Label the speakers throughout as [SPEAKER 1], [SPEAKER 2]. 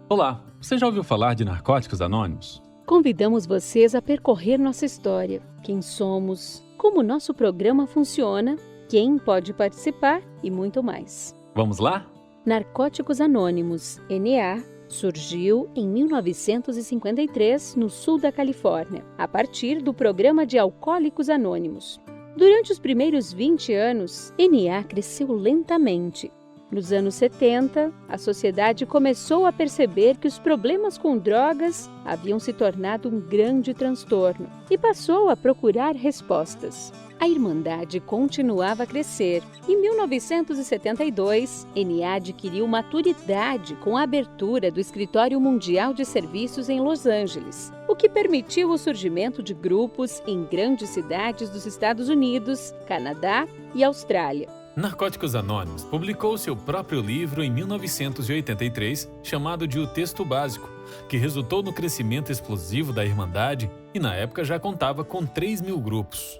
[SPEAKER 1] Olá, você já ouviu falar de Narcóticos Anônimos?
[SPEAKER 2] Convidamos vocês a percorrer nossa história, quem somos, como nosso programa funciona, quem pode participar e muito mais.
[SPEAKER 1] Vamos lá?
[SPEAKER 2] Narcóticos Anônimos, NA, surgiu em 1953 no sul da Califórnia, a partir do Programa de Alcoólicos Anônimos. Durante os primeiros 20 anos, NA cresceu lentamente. Nos anos 70, a sociedade começou a perceber que os problemas com drogas haviam se tornado um grande transtorno e passou a procurar respostas. A Irmandade continuava a crescer. Em 1972, NA adquiriu maturidade com a abertura do Escritório Mundial de Serviços em Los Angeles, o que permitiu o surgimento de grupos em grandes cidades dos Estados Unidos, Canadá e Austrália.
[SPEAKER 1] Narcóticos Anônimos publicou seu próprio livro em 1983, chamado de O Texto Básico, que resultou no crescimento explosivo da Irmandade e na época já contava com 3.000 grupos.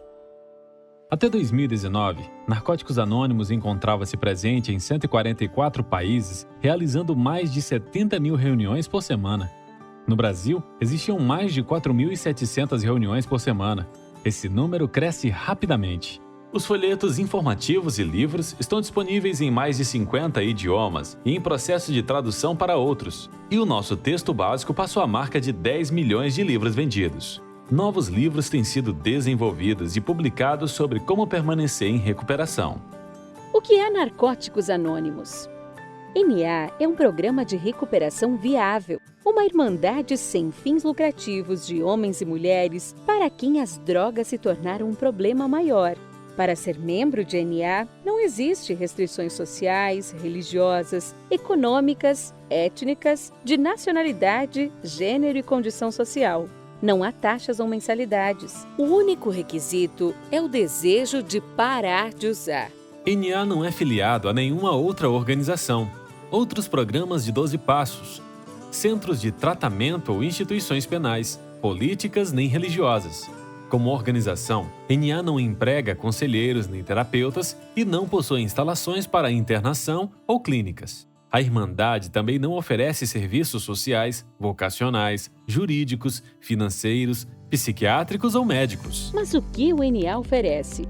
[SPEAKER 1] Até 2019, Narcóticos Anônimos encontrava-se presente em 144 países, realizando mais de 70.000 reuniões por semana. No Brasil, existiam mais de 4.700 reuniões por semana. Esse número cresce rapidamente. Os folhetos informativos e livros estão disponíveis em mais de 50 idiomas e em processo de tradução para outros. E o nosso texto básico passou a marca de 10 milhões de livros vendidos. Novos livros têm sido desenvolvidos e publicados sobre como permanecer em recuperação.
[SPEAKER 2] O que é Narcóticos Anônimos? NA é um programa de recuperação viável, uma irmandade sem fins lucrativos de homens e mulheres para quem as drogas se tornaram um problema maior. Para ser membro de NA, não existe restrições sociais, religiosas, econômicas, étnicas, de nacionalidade, gênero e condição social. Não há taxas ou mensalidades. O único requisito é o desejo de parar de usar.
[SPEAKER 1] NA não é filiado a nenhuma outra organização, outros programas de 12 passos, centros de tratamento ou instituições penais, políticas nem religiosas. Como organização, NA não emprega conselheiros nem terapeutas e não possui instalações para internação ou clínicas. A Irmandade também não oferece serviços sociais, vocacionais, jurídicos, financeiros, psiquiátricos ou médicos.
[SPEAKER 2] Mas o que o NA oferece?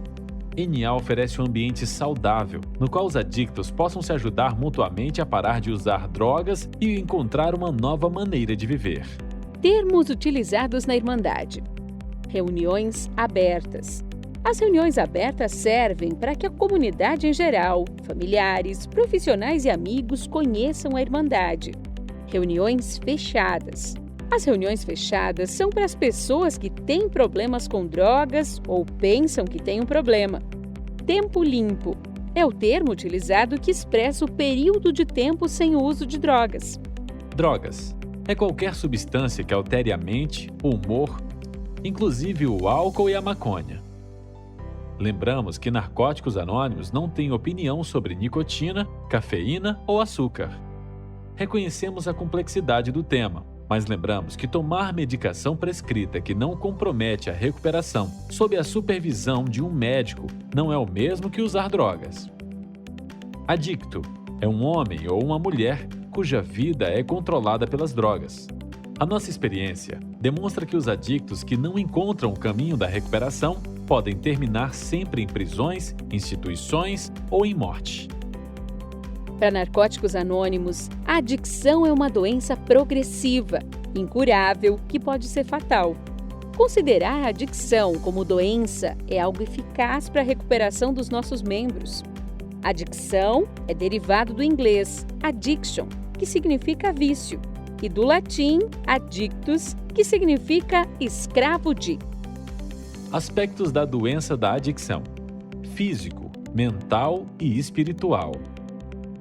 [SPEAKER 1] NA oferece um ambiente saudável, no qual os adictos possam se ajudar mutuamente a parar de usar drogas e encontrar uma nova maneira de viver.
[SPEAKER 2] Termos utilizados na Irmandade. Reuniões abertas. As reuniões abertas servem para que a comunidade em geral, familiares, profissionais e amigos conheçam a Irmandade. Reuniões fechadas. As reuniões fechadas são para as pessoas que têm problemas com drogas ou pensam que têm um problema. Tempo limpo. É o termo utilizado que expressa o período de tempo sem o uso de drogas.
[SPEAKER 1] Drogas. É qualquer substância que altere a mente, o humor, inclusive o álcool e a maconha. Lembramos que Narcóticos Anônimos não tem opinião sobre nicotina, cafeína ou açúcar. Reconhecemos a complexidade do tema, mas lembramos que tomar medicação prescrita que não compromete a recuperação sob a supervisão de um médico não é o mesmo que usar drogas. Adicto é um homem ou uma mulher cuja vida é controlada pelas drogas. A nossa experiência demonstra que os adictos que não encontram o caminho da recuperação podem terminar sempre em prisões, instituições ou em morte.
[SPEAKER 2] Para Narcóticos Anônimos, a adicção é uma doença progressiva, incurável, que pode ser fatal. Considerar a adicção como doença é algo eficaz para a recuperação dos nossos membros. Adicção é derivado do inglês addiction, que significa vício, e do latim addictus, que significa escravo de.
[SPEAKER 1] Aspectos da doença da adicção: físico, mental e espiritual.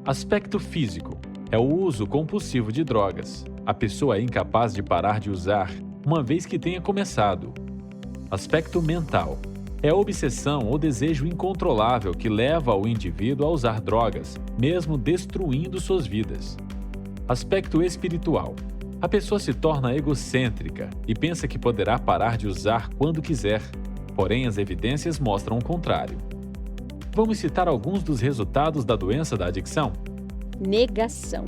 [SPEAKER 1] Aspecto físico é o uso compulsivo de drogas. A pessoa é incapaz de parar de usar, uma vez que tenha começado. Aspecto mental é a obsessão ou desejo incontrolável que leva o indivíduo a usar drogas, mesmo destruindo suas vidas. Aspecto espiritual. A pessoa se torna egocêntrica e pensa que poderá parar de usar quando quiser, porém as evidências mostram o contrário. Vamos citar alguns dos resultados da doença da adicção?
[SPEAKER 2] Negação.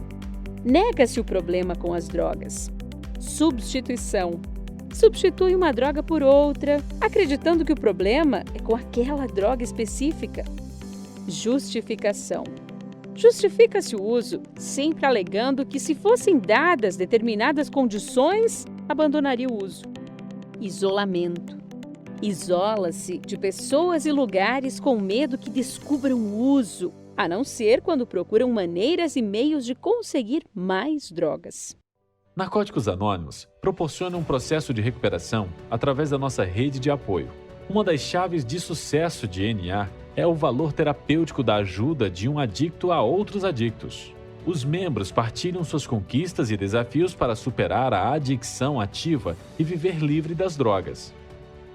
[SPEAKER 2] Nega-se o problema com as drogas. Substituição. Substitui uma droga por outra, acreditando que o problema é com aquela droga específica. Justificação. Justifica-se o uso, sempre alegando que, se fossem dadas determinadas condições, abandonaria o uso. Isolamento. Isola-se de pessoas e lugares com medo que descubram o uso, a não ser quando procuram maneiras e meios de conseguir mais drogas.
[SPEAKER 1] Narcóticos Anônimos proporciona um processo de recuperação através da nossa rede de apoio. Uma das chaves de sucesso de NA é o valor terapêutico da ajuda de um adicto a outros adictos. Os membros partilham suas conquistas e desafios para superar a adicção ativa e viver livre das drogas.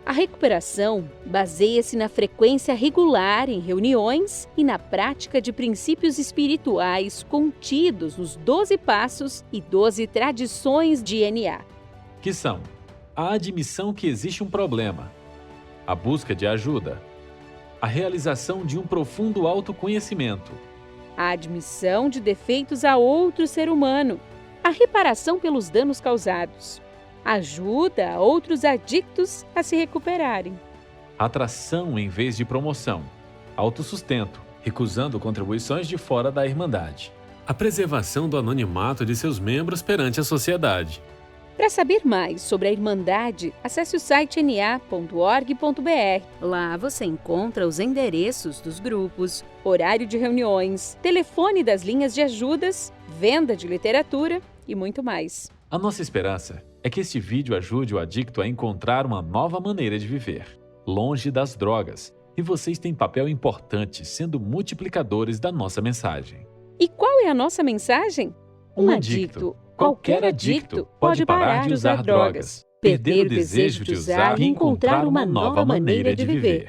[SPEAKER 2] A recuperação baseia-se na frequência regular em reuniões e na prática de princípios espirituais contidos nos 12 passos e 12 tradições de NA,
[SPEAKER 1] Que são a admissão que existe um problema, a busca de ajuda, a realização de um profundo autoconhecimento,
[SPEAKER 2] a admissão de defeitos a outro ser humano, a reparação pelos danos causados, ajuda a outros adictos a se recuperarem,
[SPEAKER 1] atração em vez de promoção, autossustento, recusando contribuições de fora da Irmandade, a preservação do anonimato de seus membros perante a sociedade.
[SPEAKER 2] Para saber mais sobre a Irmandade, acesse o site na.org.br. Lá você encontra os endereços dos grupos, horário de reuniões, telefone das linhas de ajudas, venda de literatura e muito mais.
[SPEAKER 1] A nossa esperança é que este vídeo ajude o adicto a encontrar uma nova maneira de viver, longe das drogas, e vocês têm papel importante sendo multiplicadores da nossa mensagem.
[SPEAKER 2] E qual é a nossa mensagem?
[SPEAKER 1] Um adicto, qualquer adicto, pode parar de usar drogas, perder o desejo de usar e encontrar uma nova maneira de viver.